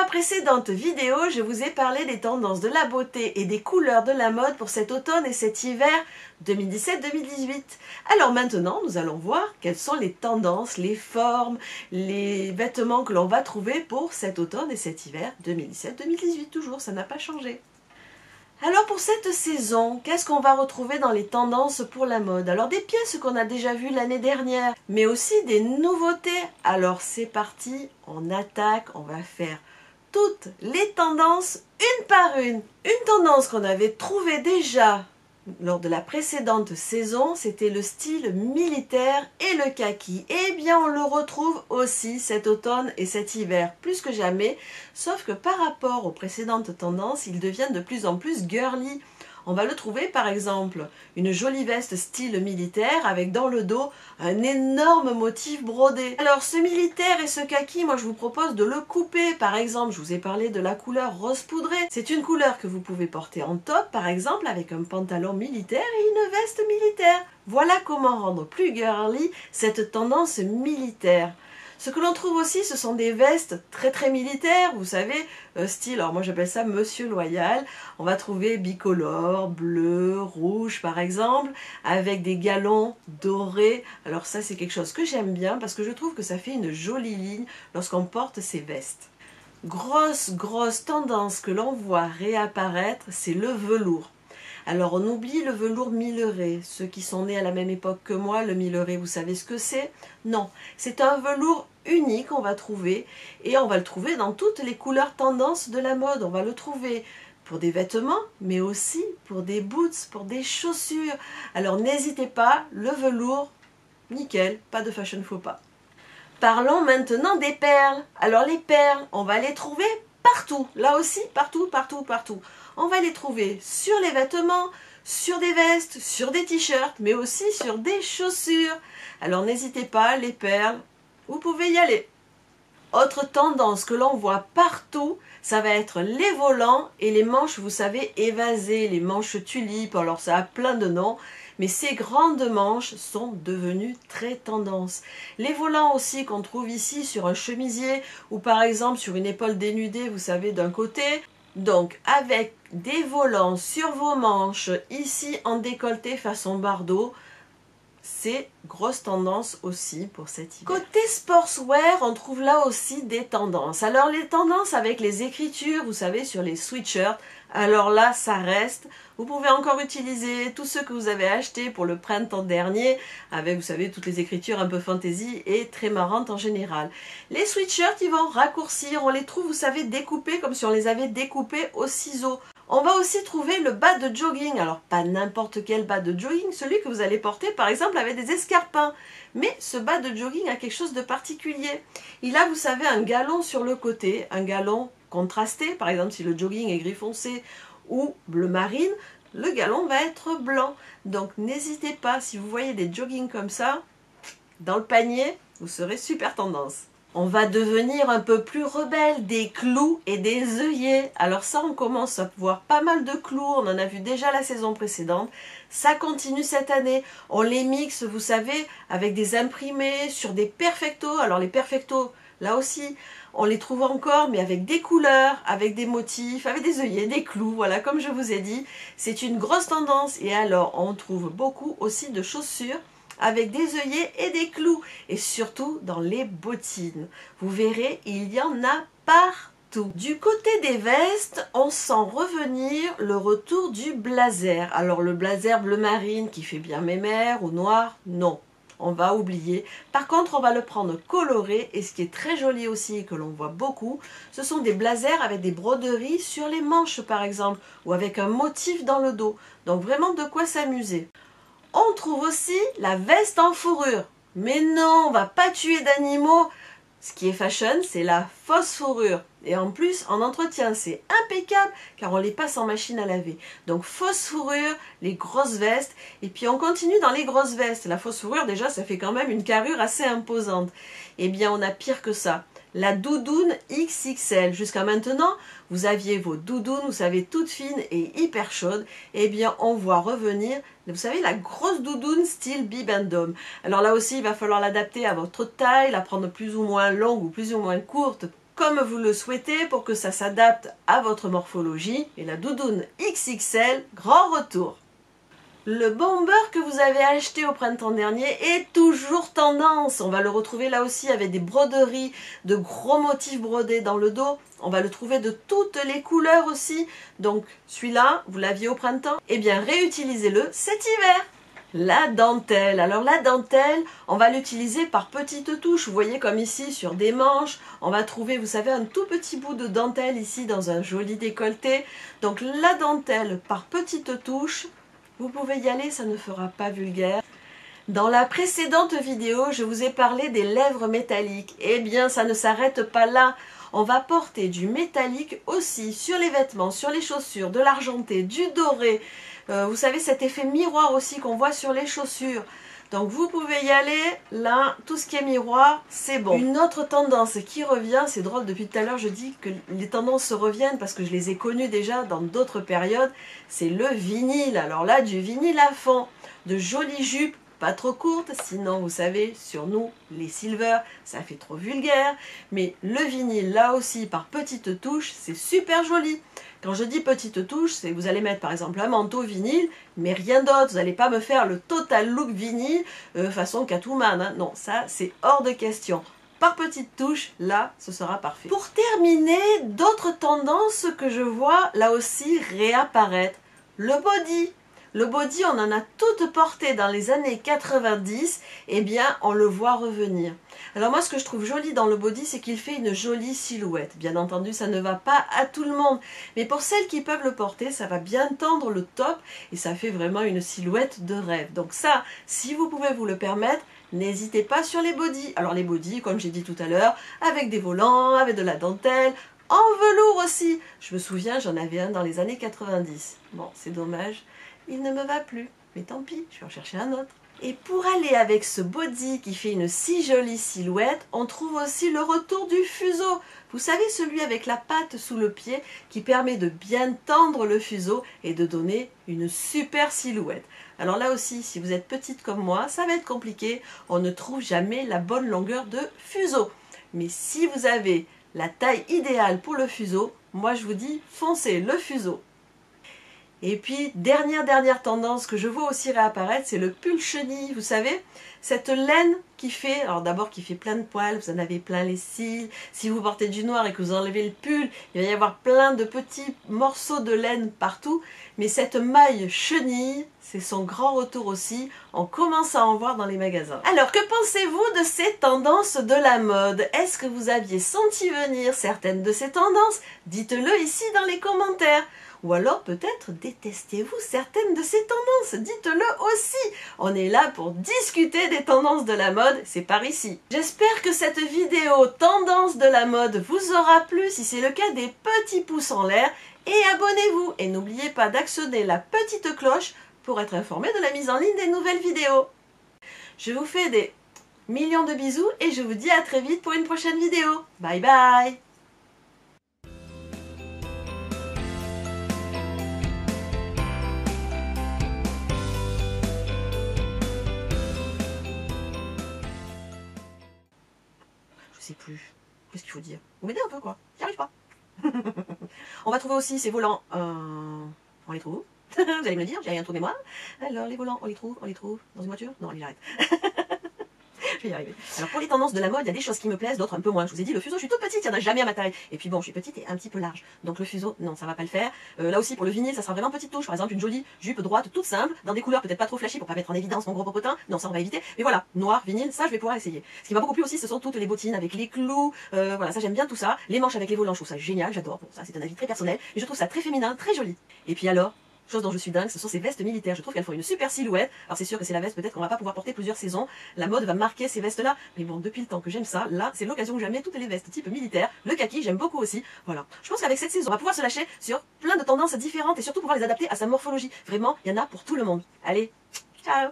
ma précédente vidéo, je vous ai parlé des tendances de la beauté et des couleurs de la mode pour cet automne et cet hiver 2017-2018. Alors maintenant, nous allons voir quelles sont les tendances, les formes, les vêtements que l'on va trouver pour cet automne et cet hiver 2017-2018. Toujours, ça n'a pas changé. Alors pour cette saison, qu'est-ce qu'on va retrouver dans les tendances pour la mode? Alors des pièces qu'on a déjà vues l'année dernière, mais aussi des nouveautés. Alors c'est parti, on attaque, on va faire toutes les tendances une par une. Une tendance qu'on avait trouvée déjà lors de la précédente saison, c'était le style militaire et le kaki. Eh bien, on le retrouve aussi cet automne et cet hiver, plus que jamais, sauf que par rapport aux précédentes tendances, ils deviennent de plus en plus girly. On va le trouver par exemple, une jolie veste style militaire avec dans le dos un énorme motif brodé. Alors ce militaire et ce kaki, moi je vous propose de le couper. Par exemple, je vous ai parlé de la couleur rose poudré. C'est une couleur que vous pouvez porter en top par exemple avec un pantalon militaire et une veste militaire. Voilà comment rendre plus girly cette tendance militaire. Ce que l'on trouve aussi, ce sont des vestes très militaires, vous savez, style, alors moi j'appelle ça Monsieur Loyal. On va trouver bicolore, bleu, rouge par exemple, avec des galons dorés. Alors ça c'est quelque chose que j'aime bien parce que je trouve que ça fait une jolie ligne lorsqu'on porte ces vestes. Grosse tendance que l'on voit réapparaître, c'est le velours. Alors on oublie le velours milleré. Ceux qui sont nés à la même époque que moi, le milleré, vous savez ce que c'est? Non, c'est un velours unique qu'on va trouver et on va le trouver dans toutes les couleurs tendances de la mode. On va le trouver pour des vêtements, mais aussi pour des boots, pour des chaussures. Alors n'hésitez pas, le velours, nickel, pas de fashion faux pas. Parlons maintenant des perles. Alors les perles, on va les trouver partout, là aussi, partout. On va les trouver sur les vêtements, sur des vestes, sur des t-shirts, mais aussi sur des chaussures. Alors n'hésitez pas, les perles, vous pouvez y aller. Autre tendance que l'on voit partout, ça va être les volants et les manches, vous savez, évasées, les manches tulipes. Alors ça a plein de noms, mais ces grandes manches sont devenues très tendance. Les volants aussi qu'on trouve ici sur un chemisier ou par exemple sur une épaule dénudée, vous savez, d'un côté. Donc avec des volants sur vos manches, ici en décolleté façon bardeau, c'est grosse tendance aussi pour cet hiver. Côté sportswear, on trouve là aussi des tendances. Alors les tendances avec les écritures, vous savez, sur les sweatshirts, alors là ça reste. Vous pouvez encore utiliser tous ceux que vous avez achetés pour le printemps dernier, avec, vous savez, toutes les écritures un peu fantasy et très marrantes en général. Les sweatshirts, ils vont raccourcir, on les trouve, vous savez, découpés comme si on les avait découpés au ciseau. On va aussi trouver le bas de jogging, alors pas n'importe quel bas de jogging, celui que vous allez porter par exemple avec des escarpins. Mais ce bas de jogging a quelque chose de particulier. Il a, vous savez, un galon sur le côté, un galon contrasté, par exemple si le jogging est gris foncé ou bleu marine, le galon va être blanc. Donc n'hésitez pas, si vous voyez des joggings comme ça, dans le panier, vous serez super tendance. On va devenir un peu plus rebelle, des clous et des œillets. Alors ça, on commence à voir pas mal de clous, on en a vu déjà la saison précédente. Ça continue cette année. On les mixe, vous savez, avec des imprimés sur des perfectos. Alors les perfectos, là aussi, on les trouve encore, mais avec des couleurs, avec des motifs, avec des œillets, des clous. Voilà, comme je vous ai dit, c'est une grosse tendance. Et alors, on trouve beaucoup aussi de chaussures avec des œillets et des clous, et surtout dans les bottines. Vous verrez, il y en a partout. Du côté des vestes, on sent revenir le retour du blazer. Alors le blazer bleu marine qui fait bien mémère ou noir, non. On va oublier. Par contre, on va le prendre coloré, et ce qui est très joli aussi et que l'on voit beaucoup, ce sont des blazers avec des broderies sur les manches par exemple, ou avec un motif dans le dos. Donc vraiment de quoi s'amuser. On trouve aussi la veste en fourrure. Mais non, on va pas tuer d'animaux. Ce qui est fashion, c'est la fausse fourrure. Et en plus, en entretien, c'est impeccable car on les passe en machine à laver. Donc fausse fourrure, les grosses vestes. Et puis on continue dans les grosses vestes. La fausse fourrure, déjà, ça fait quand même une carrure assez imposante. Eh bien, on a pire que ça. La doudoune XXL. Jusqu'à maintenant, vous aviez vos doudounes, vous savez, toutes fines et hyper chaudes. Eh bien, on voit revenir, vous savez, la grosse doudoune style bibendum. Alors là aussi, il va falloir l'adapter à votre taille, la prendre plus ou moins longue ou plus ou moins courte comme vous le souhaitez pour que ça s'adapte à votre morphologie. Et la doudoune XXL, grand retour. Le bomber que vous avez acheté au printemps dernier est toujours tendance. On va le retrouver là aussi avec des broderies, de gros motifs brodés dans le dos. On va le trouver de toutes les couleurs aussi. Donc celui-là, vous l'aviez au printemps, eh bien réutilisez-le cet hiver. La dentelle. Alors la dentelle, on va l'utiliser par petites touches. Vous voyez comme ici sur des manches, on va trouver, vous savez, un tout petit bout de dentelle ici dans un joli décolleté. Donc la dentelle par petites touches. Vous pouvez y aller, ça ne fera pas vulgaire. Dans la précédente vidéo, je vous ai parlé des lèvres métalliques. Eh bien, ça ne s'arrête pas là. On va porter du métallique aussi sur les vêtements, sur les chaussures, de l'argenté, du doré. Vous savez, cet effet miroir aussi qu'on voit sur les chaussures. Donc vous pouvez y aller, là, tout ce qui est miroir, c'est bon. Une autre tendance qui revient, c'est drôle, depuis tout à l'heure je dis que les tendances se reviennent parce que je les ai connues déjà dans d'autres périodes, c'est le vinyle. Alors là, du vinyle à fond, de jolies jupes, pas trop courtes, sinon vous savez, sur nous, les silver, ça fait trop vulgaire. Mais le vinyle, là aussi, par petites touches, c'est super joli. Quand je dis petite touche, c'est que vous allez mettre par exemple un manteau vinyle, mais rien d'autre. Vous n'allez pas me faire le total look vinyle façon Catwoman. Hein. Non, ça c'est hors de question. Par petites touches, là, ce sera parfait. Pour terminer, d'autres tendances que je vois là aussi réapparaître. Le body. Le body, on en a toutes porté dans les années 90, eh bien, on le voit revenir. Alors moi, ce que je trouve joli dans le body, c'est qu'il fait une jolie silhouette. Bien entendu, ça ne va pas à tout le monde, mais pour celles qui peuvent le porter, ça va bien tendre le top et ça fait vraiment une silhouette de rêve. Donc ça, si vous pouvez vous le permettre, n'hésitez pas sur les bodys. Alors les bodys, comme j'ai dit tout à l'heure, avec des volants, avec de la dentelle, en velours aussi. Je me souviens, j'en avais un dans les années 90. Bon, c'est dommage. Il ne me va plus, mais tant pis, je vais en chercher un autre. Et pour aller avec ce body qui fait une si jolie silhouette, on trouve aussi le retour du fuseau. Vous savez, celui avec la patte sous le pied qui permet de bien tendre le fuseau et de donner une super silhouette. Alors là aussi, si vous êtes petite comme moi, ça va être compliqué. On ne trouve jamais la bonne longueur de fuseau. Mais si vous avez la taille idéale pour le fuseau, moi je vous dis, foncez le fuseau. Et puis, dernière tendance que je vois aussi réapparaître, c'est le pull chenille. Vous savez, cette laine qui fait, alors d'abord qui fait plein de poils, vous en avez plein les cils. Si vous portez du noir et que vous enlevez le pull, il va y avoir plein de petits morceaux de laine partout. Mais cette maille chenille, c'est son grand retour aussi. On commence à en voir dans les magasins. Alors, que pensez-vous de ces tendances de la mode? Est-ce que vous aviez senti venir certaines de ces tendances? Dites-le ici dans les commentaires. Ou alors peut-être détestez-vous certaines de ces tendances, dites-le aussi. On est là pour discuter des tendances de la mode, c'est par ici. J'espère que cette vidéo tendance de la mode vous aura plu. Si c'est le cas, des petits pouces en l'air et abonnez-vous. Et n'oubliez pas d'actionner la petite cloche pour être informé de la mise en ligne des nouvelles vidéos. Je vous fais des millions de bisous et je vous dis à très vite pour une prochaine vidéo. Bye bye. Je sais plus. Qu'est-ce qu'il faut dire? Vous m'aidez un peu quoi. J'y arrive pas. On va trouver aussi ces volants. On les trouve. Vous allez me le dire, j'ai rien trouvé moi. Alors les volants, on les trouve dans une voiture? Non, allez, j'arrête. Je vais y arriver. Alors pour les tendances de la mode, il y a des choses qui me plaisent, d'autres un peu moins. Je vous ai dit, le fuseau, je suis toute petite, il n'y en a jamais à ma taille. Et puis bon, je suis petite et un petit peu large. Donc le fuseau, non, ça va pas le faire. Là aussi, pour le vinyle, ça sera vraiment petite touche. Par exemple, une jolie jupe droite, toute simple, dans des couleurs peut-être pas trop flashy pour pas mettre en évidence mon gros popotin. Non, ça on va éviter. Mais voilà, noir, vinyle, ça je vais pouvoir essayer. Ce qui m'a beaucoup plu aussi, ce sont toutes les bottines avec les clous. Voilà, ça j'aime bien tout ça. Les manches avec les volants, je trouve ça génial, j'adore. Bon, ça c'est un avis très personnel. Mais je trouve ça très féminin, très joli. Et puis alors, chose dont je suis dingue, ce sont ces vestes militaires. Je trouve qu'elles font une super silhouette. Alors c'est sûr que c'est la veste peut-être qu'on va pas pouvoir porter plusieurs saisons. La mode va marquer ces vestes-là. Mais bon, depuis le temps que j'aime ça, là, c'est l'occasion où j'aime toutes les vestes type militaire. Le kaki, j'aime beaucoup aussi. Voilà. Je pense qu'avec cette saison, on va pouvoir se lâcher sur plein de tendances différentes et surtout pouvoir les adapter à sa morphologie. Vraiment, il y en a pour tout le monde. Allez, ciao!